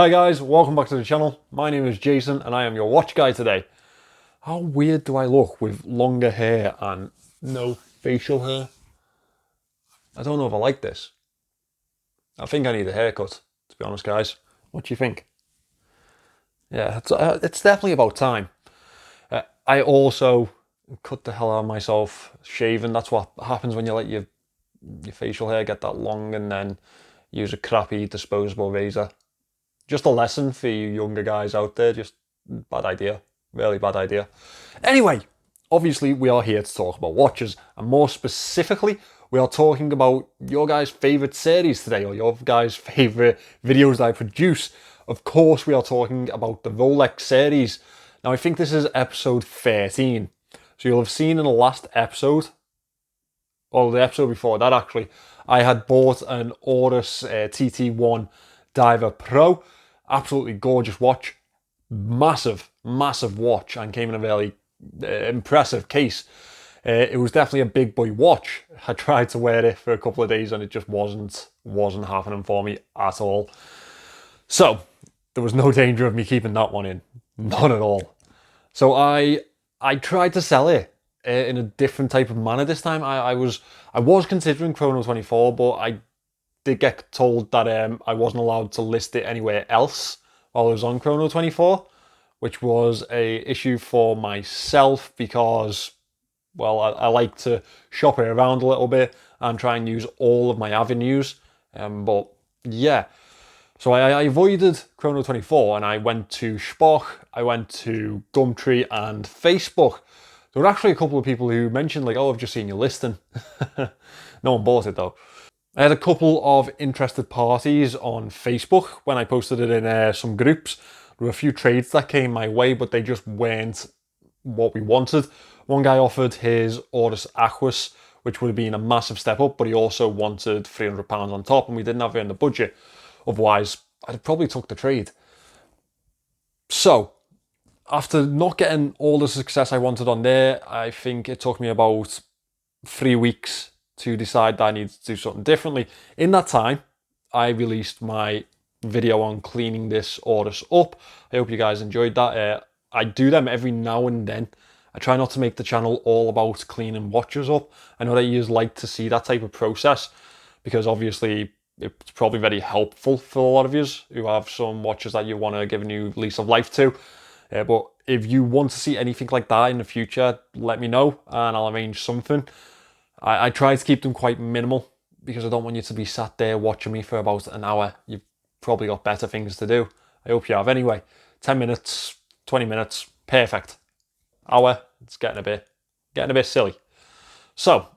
Hi guys, welcome back to the channel. My name is Jason and I am your watch guy today. How weird do I look with longer hair and no facial hair? I don't know if I like this. I think I need a haircut, to be honest guys. What do you think? Yeah, it's definitely about time. I also cut the hell out of myself shaving. That's what happens when you let your facial hair get that long and then use a crappy disposable razor. Just a lesson for you younger guys out there, just bad idea, really bad idea. Anyway, obviously we are here to talk about watches, and more specifically, we are talking about your guys' favourite series today, or your guys' favourite videos that I produce. Of course, we are talking about the Rolex series. Now, I think this is episode 13. So you'll have seen in the last episode, or the episode before that actually, I had bought an Oris TT1 Diver Pro. Absolutely gorgeous watch, massive watch, and came in a very impressive case. It was definitely a big boy watch. I tried to wear it for a couple of days and it just wasn't happening for me at all. So there was no danger of me keeping that one in, none at all. So I tried to sell it in a different type of manner this time. I was considering Chrono 24, but I did get told that I wasn't allowed to list it anywhere else while I was on Chrono 24, which was a issue for myself because, well, I like to shop it around a little bit and try and use all of my avenues. But yeah, so I avoided Chrono 24 and I went to Spock, I went to Gumtree and Facebook. There were actually a couple of people who mentioned like, oh, I've just seen your listing. No one bought it though. I had a couple of interested parties on Facebook when I posted it in some groups. There were a few trades that came my way, but they just weren't what we wanted. One guy offered his Oris Aquas, which would have been a massive step up, but he also wanted £300 on top, and we didn't have it in the budget. Otherwise, I'd probably took the trade. So, after not getting all the success I wanted on there, I think it took me about 3 weeks to decide that I needed to do something differently. In that time, I released my video on cleaning this Oris up. I hope you guys enjoyed that. I do them every now and then. I try not to make the channel all about cleaning watches up. I know that you like to see that type of process because obviously it's probably very helpful for a lot of you who have some watches that you want to give a new lease of life to. But if you want to see anything like that in the future, let me know and I'll arrange something. I try to keep them quite minimal because I don't want you to be sat there watching me for about an hour. You've probably got better things to do. I hope you have anyway. 10 minutes, 20 minutes, perfect. Hour, it's getting a bit silly. So,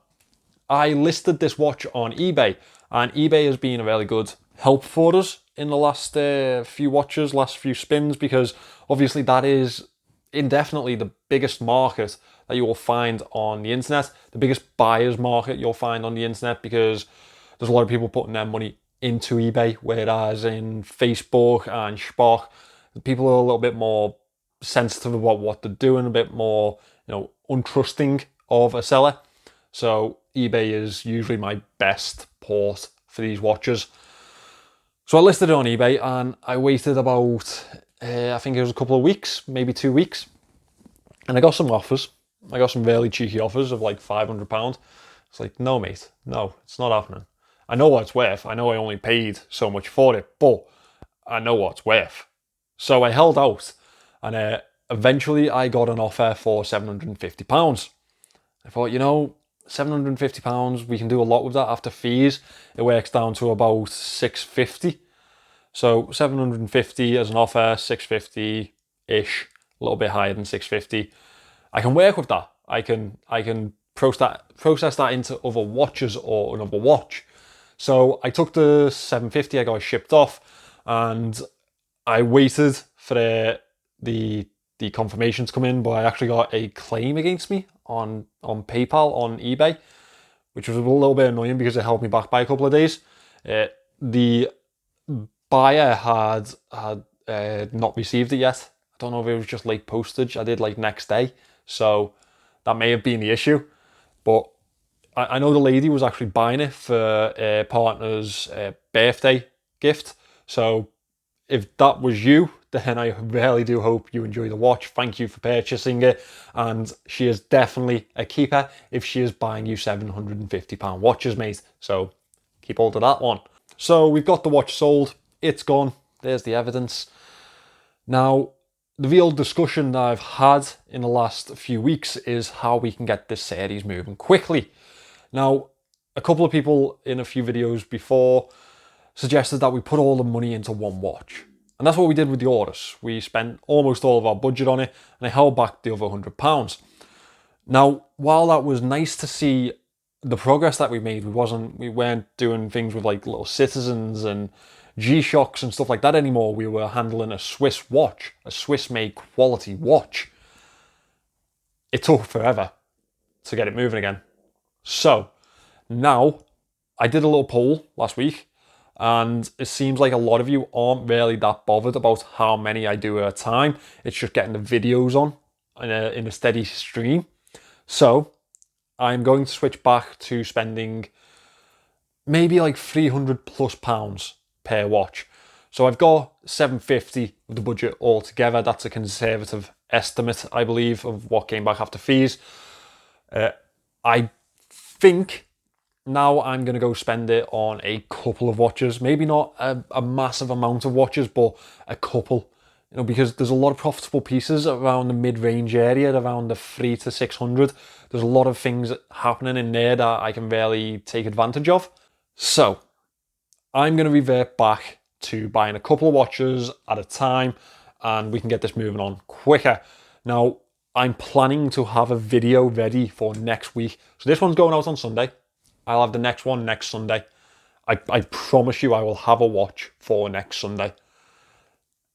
I listed this watch on eBay, and eBay has been a really good help for us in the last few watches, last few spins, because obviously that is indefinitely the biggest market that you will find on the internet, the biggest buyer's market you'll find on the internet, because there's a lot of people putting their money into eBay, whereas in Facebook and Spock, people are a little bit more sensitive about what they're doing, a bit more, untrusting of a seller. So eBay is usually my best port for these watches. So I listed it on eBay and I waited about, I think it was a couple of weeks, maybe 2 weeks. And I got some offers. I got some really cheeky offers of like £500. It's like, no, mate, no, it's not happening. I know what it's worth. I know I only paid so much for it, but I know what it's worth. So I held out and eventually I got an offer for £750. I thought, £750, we can do a lot with that after fees. It works down to about £650. So 750 as an offer, 650-ish, a little bit higher than 650. I can work with that. I can process that into other watches or another watch. So I took the 750, I got it shipped off, and I waited for the confirmation to come in, but I actually got a claim against me on PayPal on eBay, which was a little bit annoying because it held me back by a couple of days. The buyer had not received it yet. I don't know if it was just late postage. I did like next day, so that may have been the issue. But I know the lady was actually buying it for a partner's birthday gift, so if that was you, then I really do hope you enjoy the watch. Thank you for purchasing it. And she is definitely a keeper if she is buying you £750 watches, mate. So keep hold of that one. So we've got the watch sold. It's gone. There's the evidence. Now, the real discussion that I've had in the last few weeks is how we can get this series moving quickly. Now, a couple of people in a few videos before suggested that we put all the money into one watch. And that's what we did with the Oris. We spent almost all of our budget on it, and I held back the other £100. Now, while that was nice to see the progress that we made, we weren't doing things with like little Citizens and G-Shocks and stuff like that anymore. We were handling a Swiss watch, a Swiss-made quality watch. It took forever to get it moving again. So now I did a little poll last week, and it seems like a lot of you aren't really that bothered about how many I do at a time. It's just getting the videos on in a steady stream. So I'm going to switch back to spending maybe like £300+ per watch. So I've got £750 of the budget altogether. That's a conservative estimate, I believe, of what came back after fees. I think now I'm going to go spend it on a couple of watches. Maybe not a massive amount of watches, but a couple. You know, because there's a lot of profitable pieces around the mid-range area, around the 300 to 600. There's a lot of things happening in there that I can really take advantage of. So I'm going to revert back to buying a couple of watches at a time, and we can get this moving on quicker. Now, I'm planning to have a video ready for next week. So this one's going out on Sunday. I'll have the next one next Sunday. I promise you I will have a watch for next Sunday,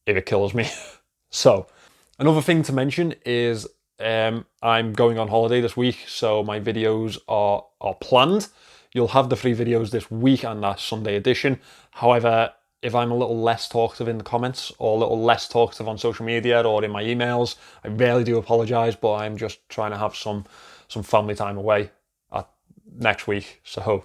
if it kills me. So, another thing to mention is I'm going on holiday this week, so my videos are planned. You'll have the 3 videos this week and that Sunday edition. However, if I'm a little less talkative in the comments or a little less talkative on social media or in my emails, I really do apologise, but I'm just trying to have some family time away next week. So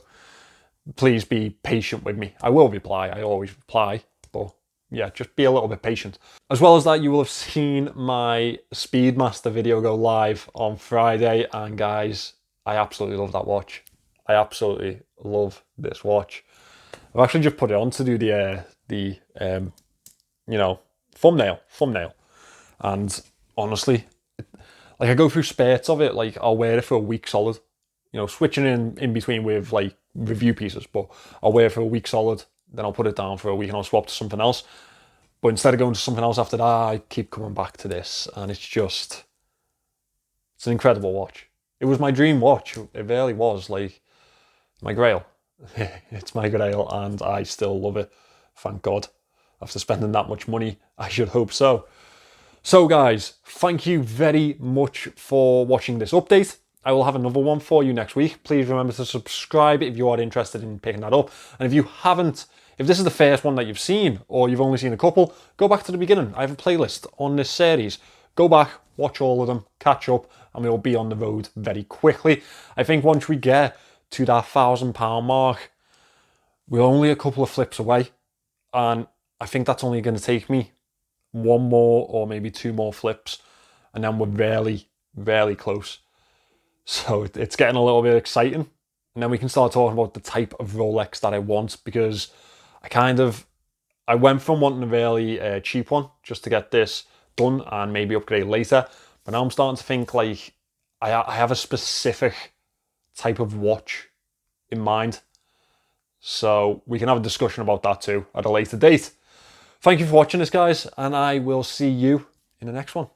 please be patient with me. I will reply. I always reply, but yeah, just be a little bit patient. As well as that, you will have seen my Speedmaster video go live on Friday, and guys, I absolutely love that watch. I absolutely love this watch. I've actually just put it on to do the thumbnail, and honestly, like I go through spurts of it. Like I'll wear it for a week solid, you know, switching in between with like review pieces, but I'll wear it for a week solid, then I'll put it down for a week and I'll swap to something else. But instead of going to something else after that, I keep coming back to this, and it's an incredible watch. It was my dream watch. It really was, like my grail. It's my grail, and I still love it. Thank God. After spending that much money, I should hope so. So guys, thank you very much for watching this update. I will have another one for you next week. Please remember to subscribe if you are interested in picking that up. And if you haven't, if this is the first one that you've seen, or you've only seen a couple, go back to the beginning. I have a playlist on this series. Go back, watch all of them, catch up, and we'll be on the road very quickly. I think once we get to that £1,000 mark, we're only a couple of flips away. And I think that's only going to take me one more or maybe 2 more flips, and then we're really, really close. So it's getting a little bit exciting, and then we can start talking about the type of Rolex that I want, because I went from wanting a really cheap one just to get this done and maybe upgrade later, but now I'm starting to think like I have a specific type of watch in mind. So we can have a discussion about that too at a later date. Thank you for watching this, guys, and I will see you in the next one.